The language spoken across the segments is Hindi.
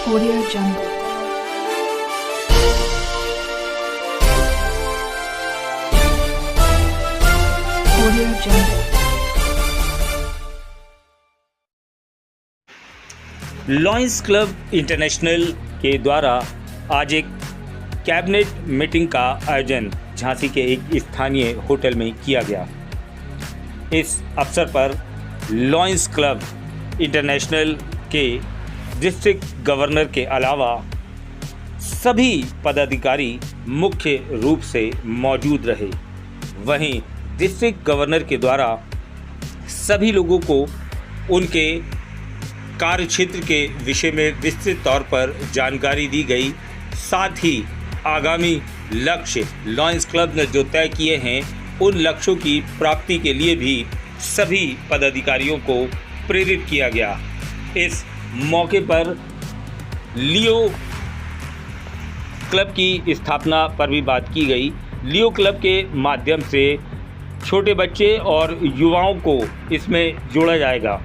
Audio Jungle. Audio Jungle. Lions club international के द्वारा आज एक कैबिनेट मीटिंग का आयोजन झांसी के एक स्थानीय होटल में किया गया। इस अवसर पर लॉयंस क्लब इंटरनेशनल के डिस्ट्रिक्ट गवर्नर के अलावा सभी पदाधिकारी मुख्य रूप से मौजूद रहे। वहीं डिस्ट्रिक्ट गवर्नर के द्वारा सभी लोगों को उनके कार्यक्षेत्र के विषय में विस्तृत तौर पर जानकारी दी गई। साथ ही आगामी लक्ष्य लॉयंस क्लब ने जो तय किए हैं उन लक्ष्यों की प्राप्ति के लिए भी सभी पदाधिकारियों को प्रेरित किया गया। इस मौके पर लियो क्लब की स्थापना पर भी बात की गई। लियो क्लब के माध्यम से छोटे बच्चे और युवाओं को इसमें जोड़ा जाएगा।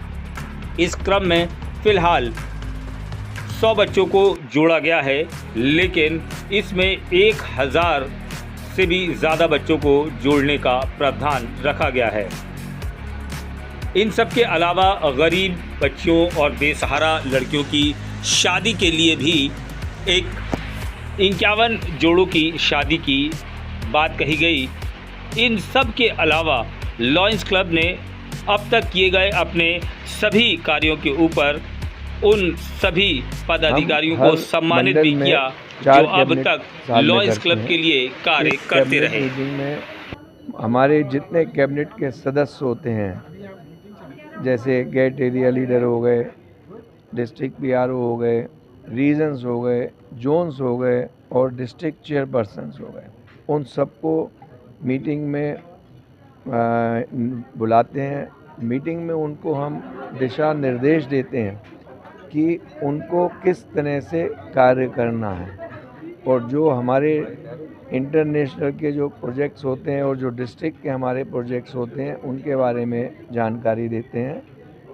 इस क्रम में फ़िलहाल 100 बच्चों को जोड़ा गया है, लेकिन इसमें 1000 से भी ज़्यादा बच्चों को जोड़ने का प्रावधान रखा गया है। इन सब के अलावा गरीब बच्चियों और बेसहारा लड़कियों की शादी के लिए भी एक 51 जोड़ों की शादी की बात कही गई। इन सब के अलावा लॉयंस क्लब ने अब तक किए गए अपने सभी कार्यों के ऊपर उन सभी पदाधिकारियों को सम्मानित भी किया जो अब तक लॉयंस क्लब के लिए कार्य करते रहे। मीटिंग में हमारे जितने कैबिनेट के सदस्य होते हैं, जैसे गेट एरिया लीडर हो गए, डिस्ट्रिक्ट पीआरओ हो गए, रीजन्स हो गए, जोन्स हो गए और डिस्ट्रिक्ट चेयरपर्सन्स हो गए, उन सबको मीटिंग में बुलाते हैं। मीटिंग में उनको हम दिशा निर्देश देते हैं कि उनको किस तरह से कार्य करना है और जो हमारे इंटरनेशनल के जो प्रोजेक्ट्स होते हैं और जो डिस्ट्रिक्ट के हमारे प्रोजेक्ट्स होते हैं उनके बारे में जानकारी देते हैं।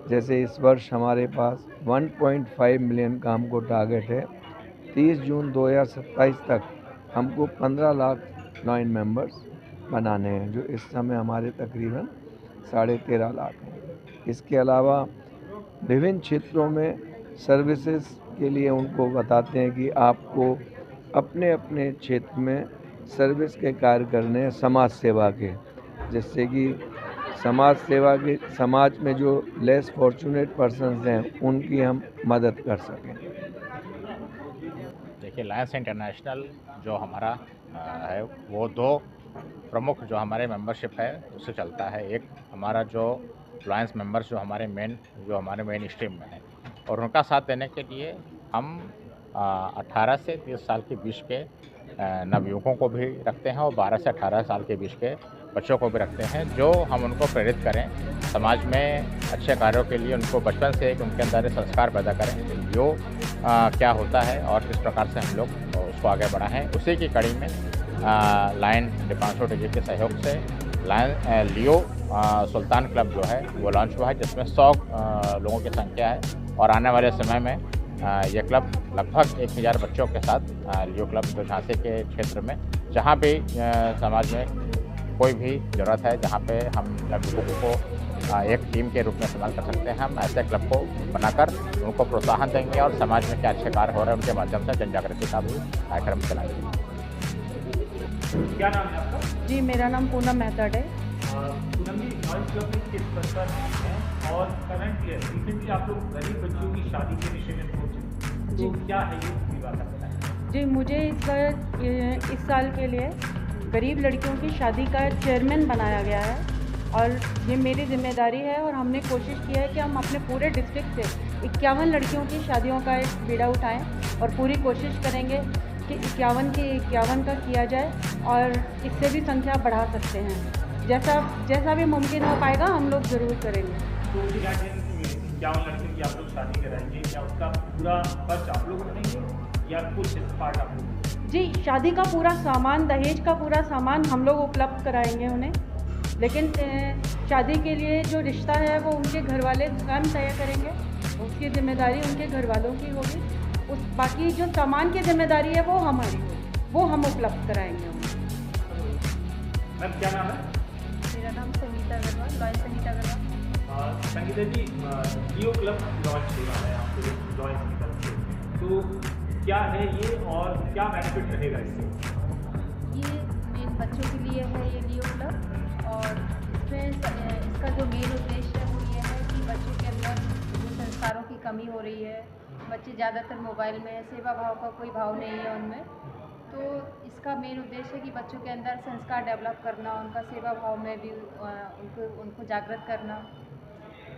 जैसे इस वर्ष हमारे पास 1.5 मिलियन का हमको टारगेट है। 30 जून 2027 तक हमको 15 लाख लॉयन मेंबर्स बनाने हैं, जो इस समय हमारे तकरीबन 13.5 लाख हैं। इसके अलावा विभिन्न क्षेत्रों में सर्विसेज के लिए उनको बताते हैं कि आपको अपने अपने क्षेत्र में सर्विस के कार्य करने हैं, समाज सेवा के, जिससे कि समाज सेवा के समाज में जो लेस फॉर्चुनेट पर्सन्स हैं उनकी हम मदद कर सकें। देखिए, लॉयंस इंटरनेशनल जो हमारा है वो 2 प्रमुख जो हमारे मेंबरशिप है उससे चलता है। एक हमारा जो लॉयंस मेंबर्स जो हमारे मेन स्ट्रीम में है, और उनका साथ देने के लिए हम 18 से 30 साल के बीच के नवयुवकों को भी रखते हैं और 12 से 18 साल के बीच के बच्चों को भी रखते हैं, जो हम उनको प्रेरित करें समाज में अच्छे कार्यों के लिए। उनको बचपन से एक उनके अंदर संस्कार पैदा करें कि योग क्या होता है और किस प्रकार से हम लोग उसको आगे बढ़ाएं। उसी की कड़ी में लायन दीपांशु डी के सहयोग से लियो सुल्तान क्लब जो है वो लॉन्च हुआ है, जिसमें 100 लोगों की संख्या है। और आने वाले समय में ये क्लब लगभग 1000 बच्चों के साथ लियो क्लब जो झांसी के क्षेत्र में जहाँ भी समाज में कोई भी ज़रूरत है, जहाँ पे हम लोगों को एक टीम के रूप में इस्तेमाल कर सकते हैं, हम ऐसे क्लब को बनाकर उनको प्रोत्साहन देंगे और समाज में क्या अच्छे कार्य हो रहे हैं उनके माध्यम से जन जागृति का भी कार्यक्रम चलाएंगे। क्या नाम है आपका? जी, मेरा नाम पूनम मेहताड है। पूनम जी, लॉयंस क्लब में किस स्तर पर हैं और करंट ईयर रिसेंटली आप लोग गरीब बच्चों की शादी के विषय में सोचे, तो क्या है ये पूरी बात आप बताएं। जी, मुझे इस साल के लिए गरीब लड़कियों की शादी का चेयरमैन बनाया गया है और ये मेरी जिम्मेदारी है। और हमने कोशिश की है कि हम अपने पूरे डिस्ट्रिक्ट से 51 लड़कियों की शादियों का एक बीड़ा उठाएं और पूरी कोशिश करेंगे कि 51 की 51 का किया जाए और इससे भी संख्या बढ़ा सकते हैं। जैसा भी मुमकिन हो पाएगा हम लोग ज़रूर करेंगे। तो 51 लड़कियों की आप लोग शादी कराएंगे, क्या उसका पूरा खर्च आप लोग करेंगे या कुछ पार्ट आप लोग? जी, शादी का पूरा सामान, दहेज का पूरा सामान हम लोग उपलब्ध कराएंगे उन्हें, लेकिन शादी के लिए जो रिश्ता है वो उनके घर वाले स्वयं तय करेंगे। उसकी जिम्मेदारी उनके घर वालों की होगी। उस बाकी जो सामान की जिम्मेदारी है वो हमारी है, वो हम उपलब्ध कराएंगे उन्हें। मैम क्या नाम है? मेरा नाम संगीता अग्रवाल, लॉयन संगीता अग्रवाल। संगीता जी, लियो क्लब लॉन्च हो रहा है आपके लॉयंस की तरफ से, तो क्या है ये और क्या बेनिफिट रहेगा इससे? ये मेन बच्चों के लिए है ये लियो क्लब, और इसमें इसका जो मेन उद्देश्य है वो ये है कि बच्चों के अंदर जो संस्कारों की कमी हो रही है, बच्चे ज़्यादातर मोबाइल में, सेवा भाव का कोई भाव नहीं है उनमें, तो इसका मेन उद्देश्य है कि बच्चों के अंदर संस्कार डेवलप करना, उनका सेवा भाव में भी उनको जागृत करना।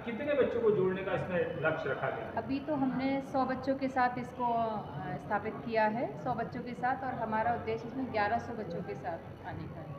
कितने बच्चों को जोड़ने का इसमें लक्ष्य रखा गया है? अभी तो हमने 100 बच्चों के साथ इसको स्थापित किया है, 100 बच्चों के साथ, और हमारा उद्देश्य इसमें 1100 बच्चों के साथ आने का है।